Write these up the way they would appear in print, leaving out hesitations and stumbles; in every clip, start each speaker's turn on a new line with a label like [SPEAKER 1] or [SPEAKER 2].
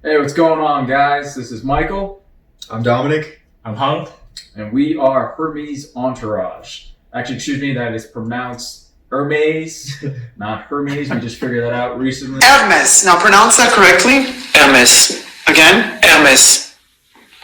[SPEAKER 1] Hey, what's going on, guys? This is Michael.
[SPEAKER 2] I'm Dominic.
[SPEAKER 3] I'm Hung.
[SPEAKER 1] And we are Hermes Entourage. Actually, excuse me, that is pronounced Hermes, not Hermes. We just figured that out recently.
[SPEAKER 4] Hermes. Now pronounce that correctly. Hermes. Again. Hermes.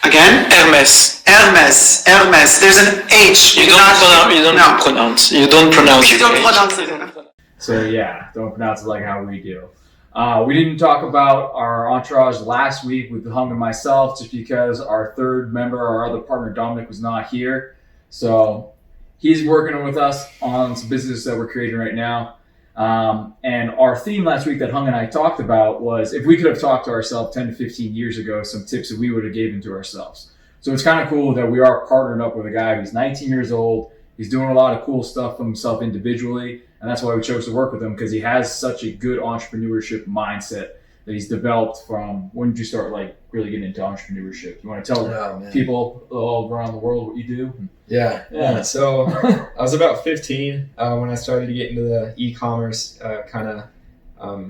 [SPEAKER 4] Again. Hermes. Hermes. Hermes. There's an H. You don't pronounce. You don't pronounce it.
[SPEAKER 1] So yeah, don't pronounce it like how we do. We didn't talk about our entourage last week with Hung and myself just because our third member, our other partner Dominic, was not here. So he's working with us on some business that we're creating right now. And our theme last week that Hung and I talked about was if we could have talked to ourselves 10 to 15 years ago, some tips that we would have given to ourselves. So it's kind of cool that we are partnered up with a guy who's 19 years old. He's doing a lot of cool stuff for himself individually. And that's why we chose to work with him, because he has such a good entrepreneurship mindset that he's developed from when did you start really getting into entrepreneurship? You want to tell people all around the world what you do?
[SPEAKER 2] Yeah. So I was about 15 when I started to get into the e-commerce the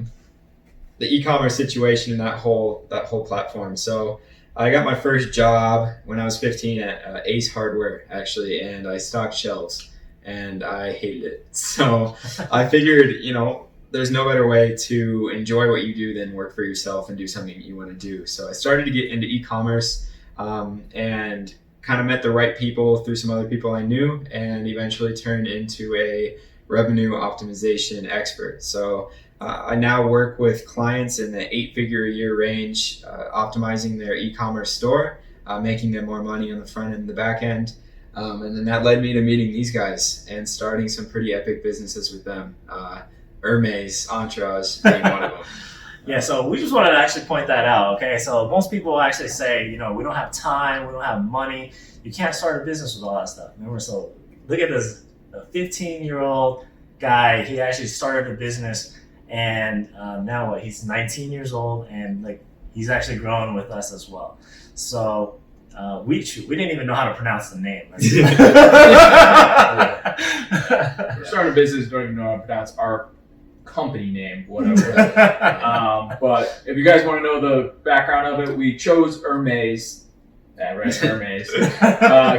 [SPEAKER 2] e-commerce situation and that whole platform. So I got my first job when I was 15 at Ace Hardware, actually, and I stocked shelves. And I hated it. So I figured, there's no better way to enjoy what you do than work for yourself and do something you want to do. So I started to get into e-commerce and kind of met the right people through some other people I knew, and eventually turned into a revenue optimization expert. So I now work with clients in the 8-figure a year range, optimizing their e-commerce store, making them more money on the front end and the back end. And then that led me to meeting these guys and starting some pretty epic businesses with them. Hermes Entourage being one of them.
[SPEAKER 3] Yeah, so we just wanted to actually point that out, okay? So most people actually say, we don't have time, we don't have money. You can't start a business with all that stuff. Remember, so look at this, a 15-year-old guy. He actually started a business, and now he's 19 years old, and he's actually growing with us as well. So we didn't even know how to pronounce the name.
[SPEAKER 1] Starting a business, don't even know how to pronounce our company name, whatever. But if you guys want to know the background of it, we chose Hermes. Yeah, right, Hermes.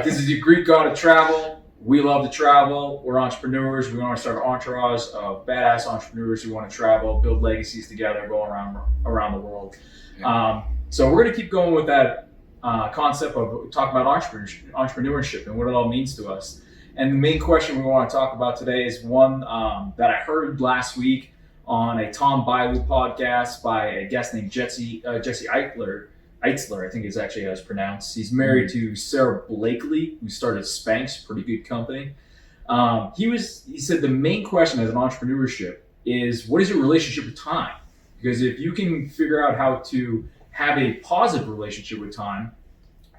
[SPEAKER 1] This is the Greek god of travel. We love to travel. We're entrepreneurs. We want to start an entourage of badass entrepreneurs who want to travel, build legacies together, go around the world. So we're going to keep going with that concept of talking about entrepreneurship and what it all means to us. And the main question we want to talk about today is one that I heard last week on a Tom Bilyeu podcast by a guest named Jesse Eitzler, I think is actually how it's pronounced. He's married to Sarah Blakely, who started Spanx, pretty good company. He said the main question as an entrepreneurship is, what is your relationship with time? Because if you can figure out how to have a positive relationship with time,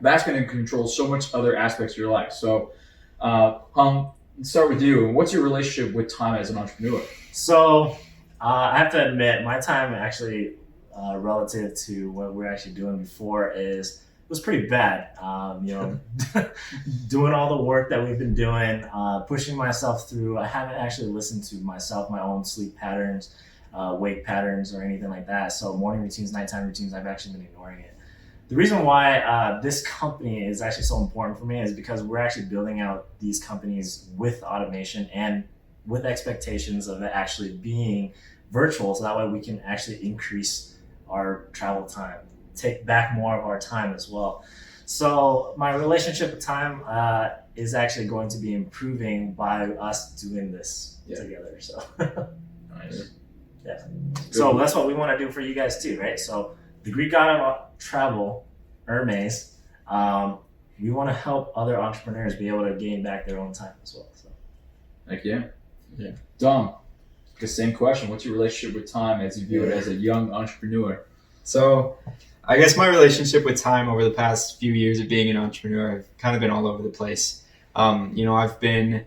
[SPEAKER 1] that's going to control so much other aspects of your life. So, Hung, let's start with you. What's your relationship with time as an entrepreneur?
[SPEAKER 3] So, I have to admit, my time actually, relative to what we're actually doing before, was pretty bad. Doing all the work that we've been doing, pushing myself through. I haven't actually listened to myself, my own sleep patterns, wake patterns, or anything like that. So morning routines, nighttime routines, I've actually been ignoring it. The reason why this company is actually so important for me is because we're actually building out these companies with automation and with expectations of it actually being virtual, so that way we can actually increase our travel time, take back more of our time as well. So my relationship with time is actually going to be improving by us doing this together. So
[SPEAKER 1] Nice.
[SPEAKER 3] Yeah. So that's what we want to do for you guys too, right? So the Greek god of travel, Hermes, we want to help other entrepreneurs be able to gain back their own time as well. So.
[SPEAKER 1] Heck yeah. Dom, the same question. What's your relationship with time as you view it as a young entrepreneur?
[SPEAKER 2] So I guess my relationship with time over the past few years of being an entrepreneur, I've kind of been all over the place. I've been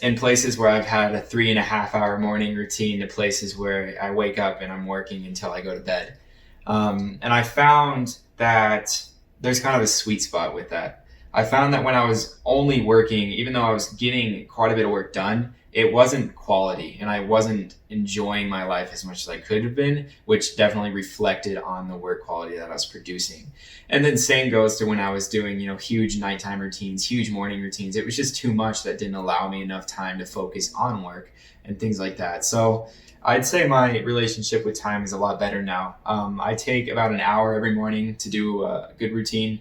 [SPEAKER 2] in places where I've had a 3.5 hour morning routine to places where I wake up and I'm working until I go to bed. And I found that there's kind of a sweet spot with that. I found that when I was only working, even though I was getting quite a bit of work done, it wasn't quality and I wasn't enjoying my life as much as I could have been, which definitely reflected on the work quality that I was producing. And then same goes to when I was doing, huge nighttime routines, huge morning routines. It was just too much that didn't allow me enough time to focus on work and things like that. So I'd say my relationship with time is a lot better now. I take about an hour every morning to do a good routine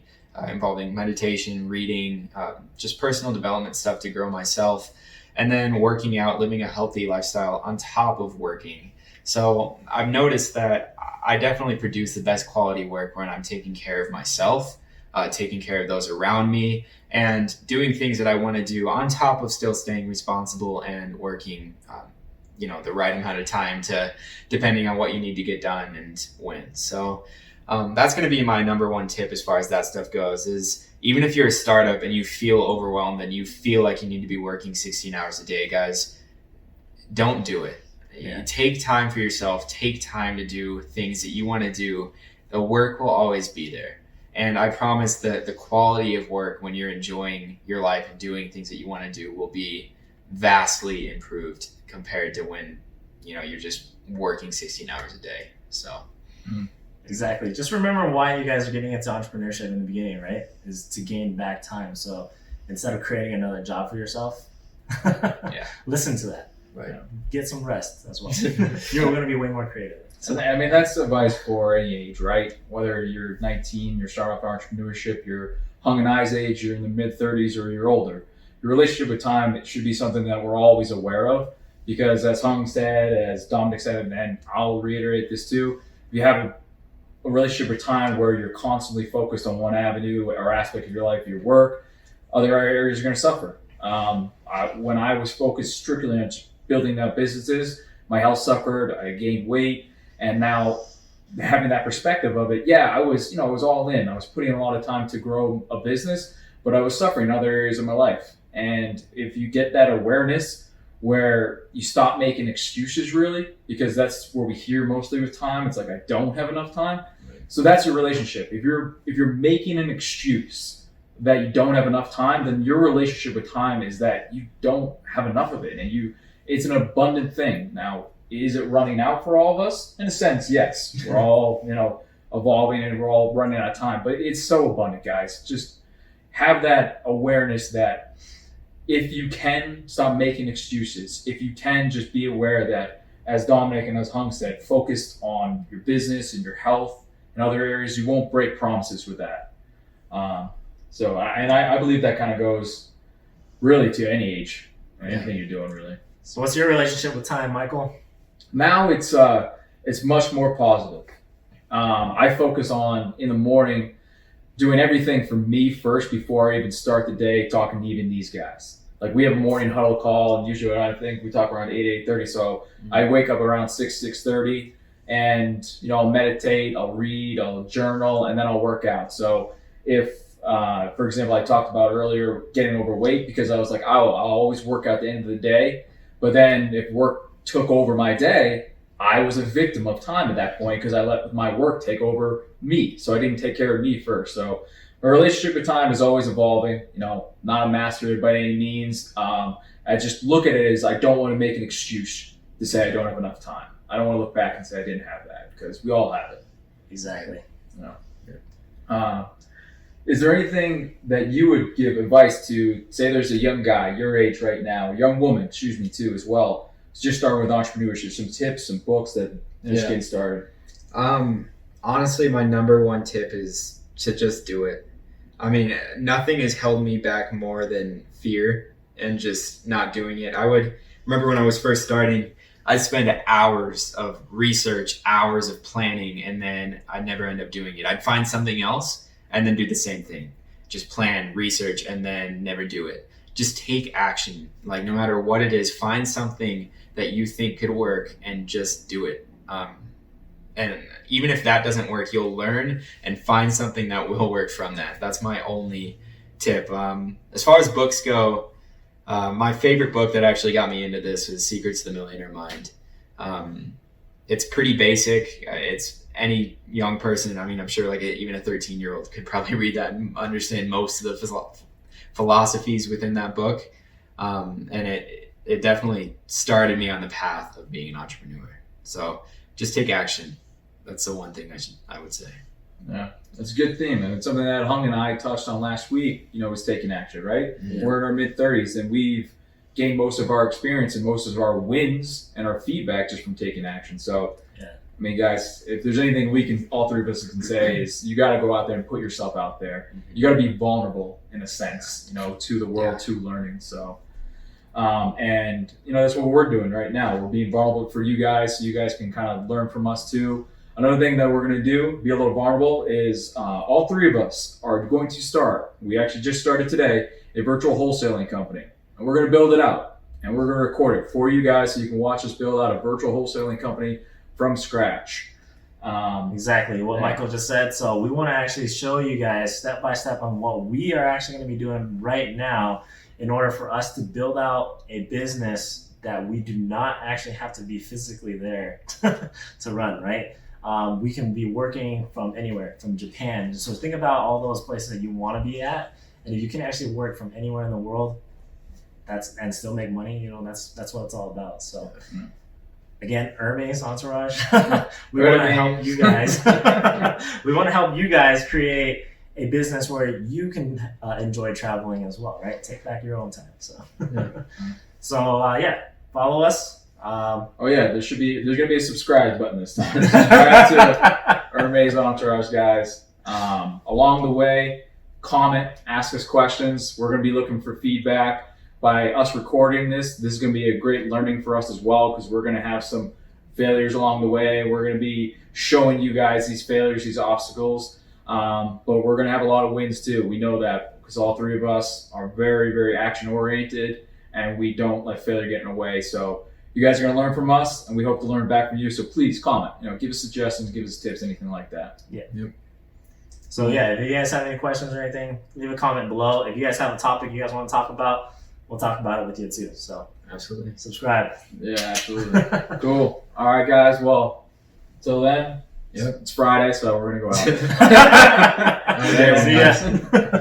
[SPEAKER 2] involving meditation, reading, just personal development stuff to grow myself, and then working out, living a healthy lifestyle on top of working. So I've noticed that I definitely produce the best quality work when I'm taking care of myself, taking care of those around me, and doing things that I want to do on top of still staying responsible and working, the right amount of time to, depending on what you need to get done and when. So that's going to be my number one tip as far as that stuff goes, is even if you're a startup and you feel overwhelmed and you feel like you need to be working 16 hours a day, guys, don't do it. Yeah. Take time for yourself. Take time to do things that you want to do. The work will always be there. And I promise that the quality of work when you're enjoying your life and doing things that you want to do will be vastly improved compared to when, you're just working 16 hours a day. So.
[SPEAKER 3] Exactly. Just remember why you guys are getting into entrepreneurship in the beginning, right? Is to gain back time. So instead of creating another job for yourself, listen to that.
[SPEAKER 2] Right.
[SPEAKER 3] Get some rest as well. You're going to be way more creative.
[SPEAKER 1] So, I mean, that's advice for any age, right? Whether you're 19, you're starting off entrepreneurship, you're Hung and I's age, you're in the mid-30s, or you're older. Your relationship with time, it should be something that we're always aware of, because as Hung said, as Dominic said, and I'll reiterate this too, if you have a relationship with time where you're constantly focused on one avenue or aspect of your life, your work, other areas are going to suffer. When I was focused strictly on building up businesses, my health suffered, I gained weight, and now having that perspective of it, I was all in. I was putting in a lot of time to grow a business, but I was suffering in other areas of my life. And if you get that awareness where you stop making excuses, really, because that's where we hear mostly with time, it's like, I don't have enough time. Right. So that's your relationship. If you're making an excuse that you don't have enough time, then your relationship with time is that you don't have enough of it, and it's an abundant thing. Now, is it running out for all of us? In a sense, yes. We're all, evolving and we're all running out of time, but it's so abundant, guys. Just have that awareness that if you can stop making excuses, if you can just be aware that, as Dominic and as Hung said, focused on your business and your health and other areas, you won't break promises with that. I believe that kind of goes really to any age, or anything you're doing, really.
[SPEAKER 3] So what's your relationship with time, Michael?
[SPEAKER 1] Now it's much more positive. I focus on, in the morning, doing everything for me first before I even start the day talking to even these guys. Like, we have a morning huddle call, and usually I think we talk around 8:30. So I wake up around 6:30, and I'll meditate, I'll read, I'll journal, and then I'll work out. So if for example, I talked about earlier getting overweight, because I was like, I'll always work out at the end of the day. But then if work took over my day, I was a victim of time at that point, because I let my work take over me. So I didn't take care of me first. So my relationship with time is always evolving, not a master by any means. I just look at it as, I don't want to make an excuse to say I don't have enough time. I don't want to look back and say I didn't have that, because we all have it.
[SPEAKER 3] Exactly.
[SPEAKER 1] Is there anything that you would give advice to, say there's a young guy your age right now, a young woman, too, as well, just starting with entrepreneurship, some tips, some books that just getting started?
[SPEAKER 2] Honestly, my number one tip is to just do it. I mean, nothing has held me back more than fear and just not doing it. I would remember when I was first starting, I'd spend hours of research, hours of planning, and then I'd never end up doing it. I'd find something else and then do the same thing. Just plan, research, and then never do it. Just take action. Like, no matter what it is, find something that you think could work and just do it. And even if that doesn't work, you'll learn and find something that will work from that. That's my only tip. As far as books go, my favorite book that actually got me into this was Secrets of the Millionaire Mind. It's pretty basic. any young person, I mean, I'm sure like even a 13-year-old could probably read that and understand most of the philosophies within that book. And it definitely started me on the path of being an entrepreneur. So just take action. That's the one thing I would say.
[SPEAKER 1] Yeah, that's a good theme, and it's something that Hung and I touched on last week. Was taking action, right?
[SPEAKER 3] Yeah.
[SPEAKER 1] We're in our mid-30s, and we've gained most of our experience and most of our wins and our feedback just from taking action. So,
[SPEAKER 3] Yeah.
[SPEAKER 1] I mean, guys, if there's anything all three of us can say is you got to go out there and put yourself out there. You got to be vulnerable in a sense, to the world, to learning. So, and that's what we're doing right now. We're being vulnerable for you guys, so you guys can kind of learn from us too. Another thing that we're going to do, be a little vulnerable, is all three of us are going to start, we actually just started today, a virtual wholesaling company. And we're going to build it out. And we're going to record it for you guys so you can watch us build out a virtual wholesaling company from scratch.
[SPEAKER 3] Exactly what
[SPEAKER 1] Yeah.
[SPEAKER 3] Michael just said. So we want to actually show you guys step by step on what we are actually going to be doing right now in order for us to build out a business that we do not actually have to be physically there to run, right? We can be working from anywhere, from Japan. So think about all those places that you want to be at, and if you can actually work from anywhere in the world, and still make money, that's what it's all about. So, again, Hermes Entourage, we want to help you guys. We want to help you guys create a business where you can enjoy traveling as well, right? Take back your own time. So, follow us.
[SPEAKER 1] There's going to be a subscribe button this time. Subscribe to Hermes Entourage, guys. Along the way, comment, ask us questions. We're going to be looking for feedback. By us recording this is going to be a great learning for us as well, because we're going to have some failures along the way. We're going to be showing you guys these failures, these obstacles, but we're going to have a lot of wins too. We know that because all three of us are very, very action oriented, and we don't let failure get in the way. So you guys are going to learn from us, and we hope to learn back from you. So please comment, give us suggestions, give us tips, anything like that.
[SPEAKER 3] Yeah.
[SPEAKER 2] Yep.
[SPEAKER 3] So if you guys have any questions or anything, leave a comment below. If you guys have a topic you guys want to talk about, we'll talk about it with you too. So
[SPEAKER 2] Absolutely.
[SPEAKER 3] subscribe.
[SPEAKER 1] Yeah, absolutely. Cool. All right, guys. Well, till then,
[SPEAKER 2] Yep.
[SPEAKER 1] it's Friday, so we're going to go out.
[SPEAKER 3] See ya.